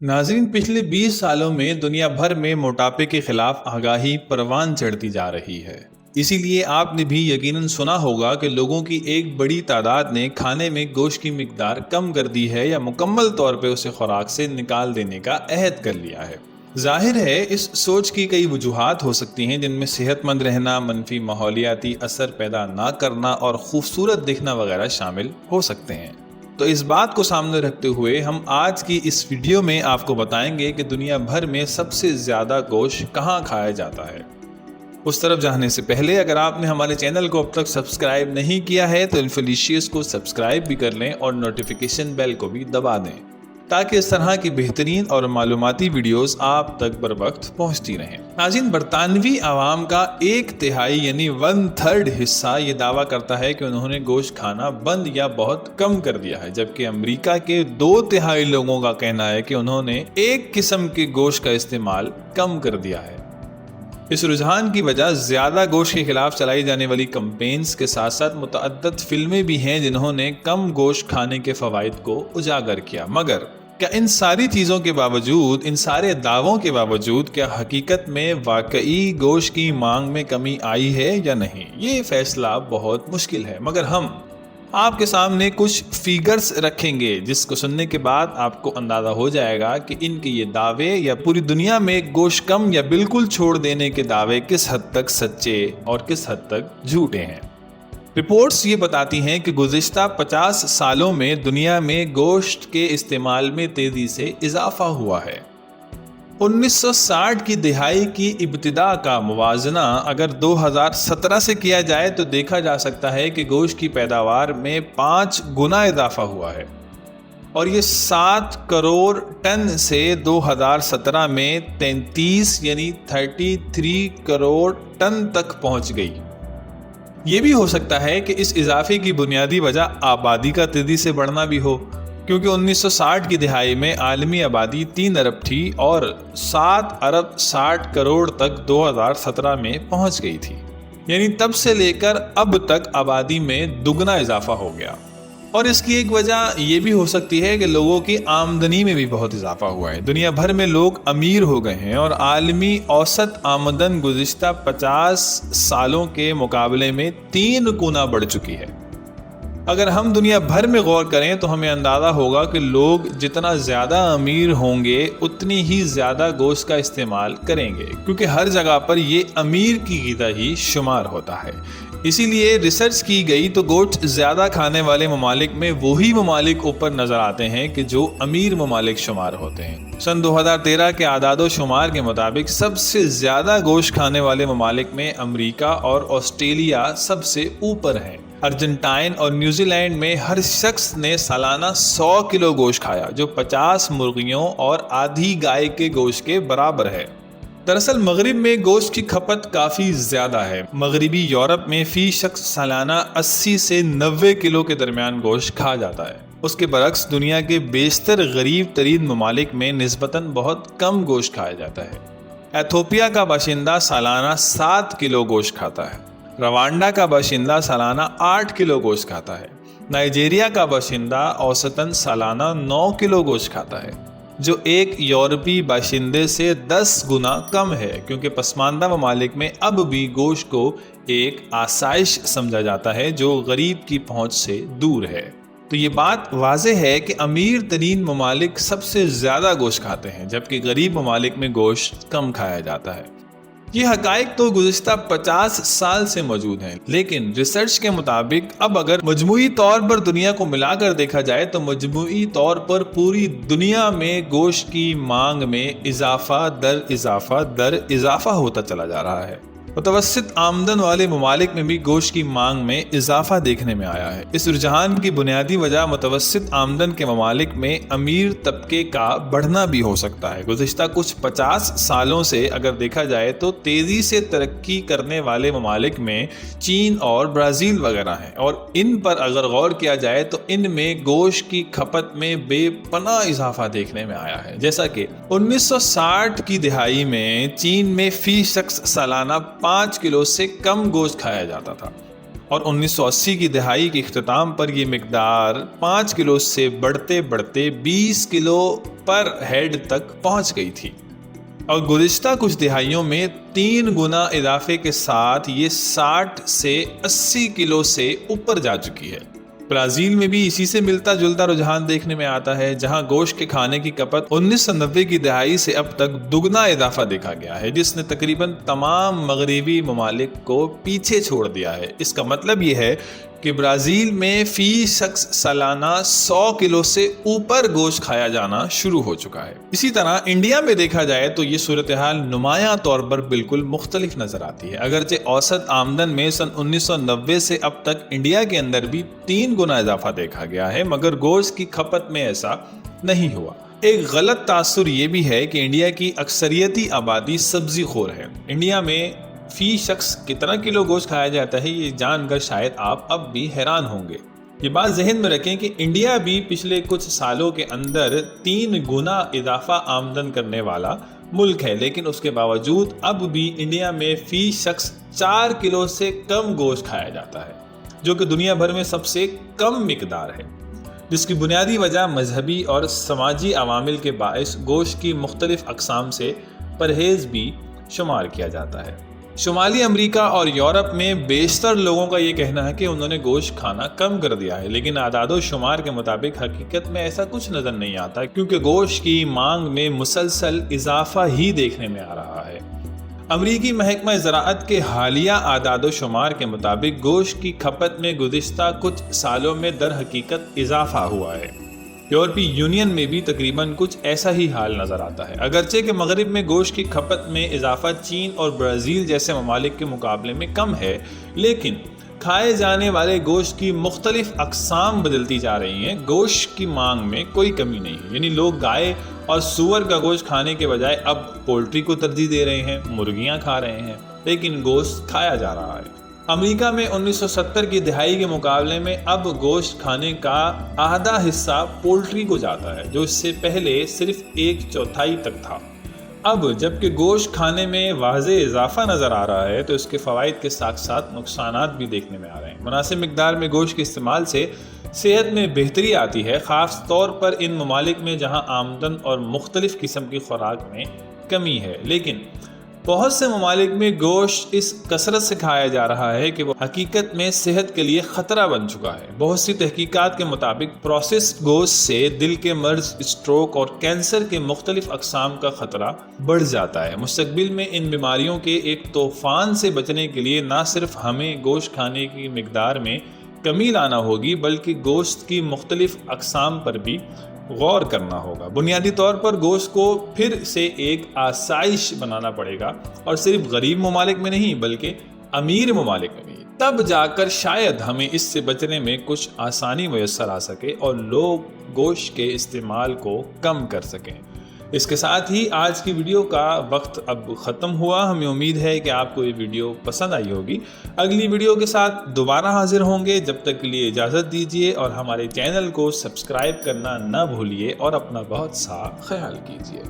नाज़रीन, पिछले 20 सालों में दुनिया भर में मोटापे के खिलाफ आगाही परवान चढ़ती जा रही है। इसीलिए आपने भी यकीनन सुना होगा कि लोगों की एक बड़ी तादाद ने खाने में गोश्त की मिकदार कम कर दी है या मुकम्मल तौर पे उसे खुराक से निकाल देने का अहद कर लिया है। जाहिर है इस सोच की कई वजूहात हो सकती हैं, जिनमें सेहतमंद रहना, मनफी माहौलियाती असर पैदा ना करना और खूबसूरत दिखना वगैरह शामिल हो सकते हैं। तो इस बात को सामने रखते हुए हम आज की इस वीडियो में आपको बताएंगे कि दुनिया भर में सबसे ज़्यादा गोश्त कहाँ खाया जाता है। उस तरफ जाने से पहले अगर आपने हमारे चैनल को अब तक सब्सक्राइब नहीं किया है तो इन्फोलिशियस को सब्सक्राइब भी कर लें और नोटिफिकेशन बेल को भी दबा दें, ताकि इस तरह की बेहतरीन और मालूमाती वीडियोस आप तक बर वक्त पहुँचती रहें। नाज़रीन, बरतानवी आवाम का 1/3 यानी 1/3 हिस्सा ये दावा करता है कि उन्होंने गोश्त खाना बंद या बहुत कम कर दिया है, जबकि अमेरिका के 2/3 लोगों का कहना है कि उन्होंने एक किस्म के गोश्त का इस्तेमाल कम कर दिया है। इस रुझान की वजह ज़्यादा गोश्त के खिलाफ चलाई जाने वाली कैंपेन्स के साथ साथ मुतअद्दिद फिल्में भी हैं जिन्होंने कम गोश्त खाने के फ़वाइद को उजागर किया। मगर क्या इन सारी चीज़ों के बावजूद, इन सारे दावों के बावजूद, क्या हकीकत में वाकई गोश्त की मांग में कमी आई है या नहीं, ये फैसला बहुत मुश्किल है। मगर हम आपके सामने कुछ फिगर्स रखेंगे जिसको सुनने के बाद आपको अंदाज़ा हो जाएगा कि इनके ये दावे या पूरी दुनिया में गोश्त कम या बिल्कुल छोड़ देने के दावे किस हद तक सच्चे और किस हद तक झूठे हैं। रिपोर्ट्स ये बताती हैं कि गुज़िश्ता 50 सालों में दुनिया में गोश्त के इस्तेमाल में तेज़ी से इजाफा हुआ है। 1960 की दिहाई की इब्तिदा का मुवाजना अगर 2017 से किया जाए तो देखा जा सकता है कि गोश्त की पैदावार में 5 गुना इजाफा हुआ है और ये 7 करोड़ टन से 2017 में 33 यानी 33 करोड़ टन तक पहुंच गई। ये भी हो सकता है कि इस इजाफे की बुनियादी वजह आबादी का तेजी से बढ़ना भी हो, क्योंकि 1960 की दिहाई में आलमी आबादी 3 अरब थी और 7 अरब 60 करोड़ तक 2017 में पहुंच गई थी। यानी तब से लेकर अब तक आबादी में दुगना इजाफा हो गया। और इसकी एक वजह यह भी हो सकती है कि लोगों की आमदनी में भी बहुत इजाफा हुआ है। दुनिया भर में लोग अमीर हो गए हैं और आलमी औसत आमदन गुज़िश्ता 50 सालों के मुकाबले में 3 गुना बढ़ चुकी है। अगर हम दुनिया भर में गौर करें तो हमें अंदाज़ा होगा कि लोग जितना ज़्यादा अमीर होंगे उतनी ही ज़्यादा गोश्त का इस्तेमाल करेंगे, क्योंकि हर जगह पर ये अमीर की ग़िज़ा ही शुमार होता है। इसीलिए रिसर्च की गई तो गोश्त ज़्यादा खाने वाले ममालिक में वही ममालिक ऊपर नज़र आते हैं कि जो अमीर ममालिक शुमार होते हैं। सन 2013 के आदादो शुमार के मुताबिक सबसे ज़्यादा गोश्त खाने वाले ममालिक में अमरीका और ऑस्ट्रेलिया सबसे ऊपर हैं। अर्जेंटाइन और न्यूजीलैंड में हर शख्स ने सालाना 100 किलो गोश्त खाया, जो 50 मुर्गियों और आधी गाय के गोश्त के बराबर है। दरअसल मगरिब में गोश्त की खपत काफ़ी ज़्यादा है। मगरिबी यूरोप में फ़ी शख्स सालाना 80 से 90 किलो के दरमियान गोश्त खा जाता है। उसके बरक्स दुनिया के बेशतर गरीब तरीन ममालिक में निस्बतन बहुत कम गोश्त खाया जाता है। एथोपिया का बाशिंदा सालाना 7 किलो गोश्त खाता है। रवांडा का बाशिंदा सालाना 8 किलो गोश्त खाता है। नाइजीरिया का बाशिंदा औसतन सालाना 9 किलो गोश्त खाता है, जो एक यूरोपी बाशिंदे से 10 गुना कम है, क्योंकि पसमानदा ममालिक में अब भी गोश्त को एक आसाइश समझा जाता है जो गरीब की पहुंच से दूर है। तो ये बात वाज़ेह है कि अमीर तरीन ममालिक सबसे ज़्यादा गोश्त खाते हैं, जबकि गरीब ममालिक में गोश्त कम खाया जाता है। ये हकाइक तो गुज़िश्ता 50 साल से मौजूद हैं, लेकिन रिसर्च के मुताबिक अब अगर मजमूई तौर पर दुनिया को मिलाकर देखा जाए तो मजमूई तौर पर पूरी दुनिया में गोश्त की मांग में इजाफा दर इजाफा होता चला जा रहा है। मुतवस्सित आमदन वाले ममालिक में भी गोश्त की मांग में इजाफा देखने में आया है। इस रुझान की बुनियादी वजह मुतवस्सित आमदन के ममालिक में अमीर तबके का बढ़ना भी हो सकता है। गुज़िश्ता कुछ 50 सालों से अगर देखा जाए तो तेज़ी से तरक्की करने वाले ममालिक में चीन और ब्राज़ील वगैरह हैं, और इन पर अगर गौर किया जाए तो इनमें गोश्त की खपत में बेपनाह इजाफा देखने में आया है। जैसा कि 1960 की दिहाई में चीन में फ़ी शख्स सालाना 5 किलो से कम गोश्त खाया जाता था اور 1980 کی دہائی کے اختتام پر یہ مقدار 5 کلو سے بڑھتے بڑھتے 20 کلو پر ہیڈ تک پہنچ گئی تھی، اور گزشتہ کچھ دہائیوں میں 3 گنا اضافے کے ساتھ یہ 60 سے 80 کلو سے اوپر جا چکی ہے۔ برازیل میں بھی اسی سے ملتا جلتا رجحان دیکھنے میں آتا ہے، جہاں گوشت کے کھانے کی کھپت 1990 کی دہائی سے اب تک دگنا اضافہ دیکھا گیا ہے، جس نے تقریباً تمام مغربی ممالک کو پیچھے چھوڑ دیا ہے۔ اس کا مطلب یہ ہے کہ برازیل میں فی شخص سالانہ 100 کلو سے اوپر گوشت کھایا جانا شروع ہو چکا ہے۔ اسی طرح انڈیا میں دیکھا جائے تو یہ صورتحال نمایاں طور پر بالکل مختلف نظر آتی ہے۔ اگرچہ اوسط آمدن میں سن 1990 سے اب تک انڈیا کے اندر بھی 3 گنا اضافہ دیکھا گیا ہے، مگر گوشت کی کھپت میں ایسا نہیں ہوا۔ ایک غلط تاثر یہ بھی ہے کہ انڈیا کی اکثریتی آبادی سبزی خور ہے۔ انڈیا میں فی شخص کتنا کلو گوشت کھایا جاتا ہے یہ جان کر شاید آپ اب بھی حیران ہوں گے۔ یہ بات ذہن میں رکھیں کہ انڈیا بھی پچھلے کچھ سالوں کے اندر 3 گنا اضافہ آمدن کرنے والا ملک ہے، لیکن اس کے باوجود اب بھی انڈیا میں فی شخص 4 کلو سے کم گوشت کھایا جاتا ہے، جو کہ دنیا بھر میں سب سے کم مقدار ہے، جس کی بنیادی وجہ مذہبی اور سماجی عوامل کے باعث گوشت کی مختلف اقسام سے پرہیز بھی شمار کیا جاتا ہے۔ شمالی امریکہ اور یورپ میں بیشتر لوگوں کا یہ کہنا ہے کہ انہوں نے گوشت کھانا کم کر دیا ہے، لیکن اعداد و شمار کے مطابق حقیقت میں ایسا کچھ نظر نہیں آتا، کیونکہ گوشت کی مانگ میں مسلسل اضافہ ہی دیکھنے میں آ رہا ہے۔ امریکی محکمہ زراعت کے حالیہ اعداد و شمار کے مطابق گوشت کی کھپت میں گزشتہ کچھ سالوں میں در حقیقت اضافہ ہوا ہے۔ یورپی یونین میں بھی تقریباً کچھ ایسا ہی حال نظر آتا ہے۔ اگرچہ کہ مغرب میں گوشت کی کھپت میں اضافہ چین اور برازیل جیسے ممالک کے مقابلے میں کم ہے، لیکن کھائے جانے والے گوشت کی مختلف اقسام بدلتی جا رہی ہیں۔ گوشت کی مانگ میں کوئی کمی نہیں ہے، یعنی لوگ گائے اور سور کا گوشت کھانے کے بجائے اب پولٹری کو ترجیح دے رہے ہیں، مرغیاں کھا رہے ہیں، لیکن گوشت کھایا جا رہا ہے۔ امریکہ میں 1970 کی دہائی کے مقابلے میں اب گوشت کھانے کا آدھا حصہ پولٹری کو جاتا ہے، جو اس سے پہلے صرف 1/4 تک تھا۔ اب جبکہ گوشت کھانے میں واضح اضافہ نظر آ رہا ہے تو اس کے فوائد کے ساتھ ساتھ نقصانات بھی دیکھنے میں آ رہے ہیں۔ مناسب مقدار میں گوشت کے استعمال سے صحت میں بہتری آتی ہے، خاص طور پر ان ممالک میں جہاں آمدن اور مختلف قسم کی خوراک میں کمی ہے، لیکن بہت سے ممالک میں گوشت اس کثرت سے کھایا جا رہا ہے کہ وہ حقیقت میں صحت کے لیے خطرہ بن چکا ہے۔ بہت سی تحقیقات کے مطابق پروسیسڈ گوشت سے دل کے مرض، اسٹروک اور کینسر کے مختلف اقسام کا خطرہ بڑھ جاتا ہے۔ مستقبل میں ان بیماریوں کے ایک طوفان سے بچنے کے لیے نہ صرف ہمیں گوشت کھانے کی مقدار میں کمی لانا ہوگی، بلکہ گوشت کی مختلف اقسام پر بھی غور کرنا ہوگا۔ بنیادی طور پر گوشت کو پھر سے ایک آسائش بنانا پڑے گا، اور صرف غریب ممالک میں نہیں بلکہ امیر ممالک میں بھی۔ تب جا کر شاید ہمیں اس سے بچنے میں کچھ آسانی میسر آ سکے اور لوگ گوشت کے استعمال کو کم کر سکیں۔ اس کے ساتھ ہی آج کی ویڈیو کا وقت اب ختم ہوا۔ ہمیں امید ہے کہ آپ کو یہ ویڈیو پسند آئی ہوگی۔ اگلی ویڈیو کے ساتھ دوبارہ حاضر ہوں گے، جب تک کے لیے اجازت دیجیے اور ہمارے چینل کو سبسکرائب کرنا نہ بھولیے اور اپنا بہت سا خیال کیجیے۔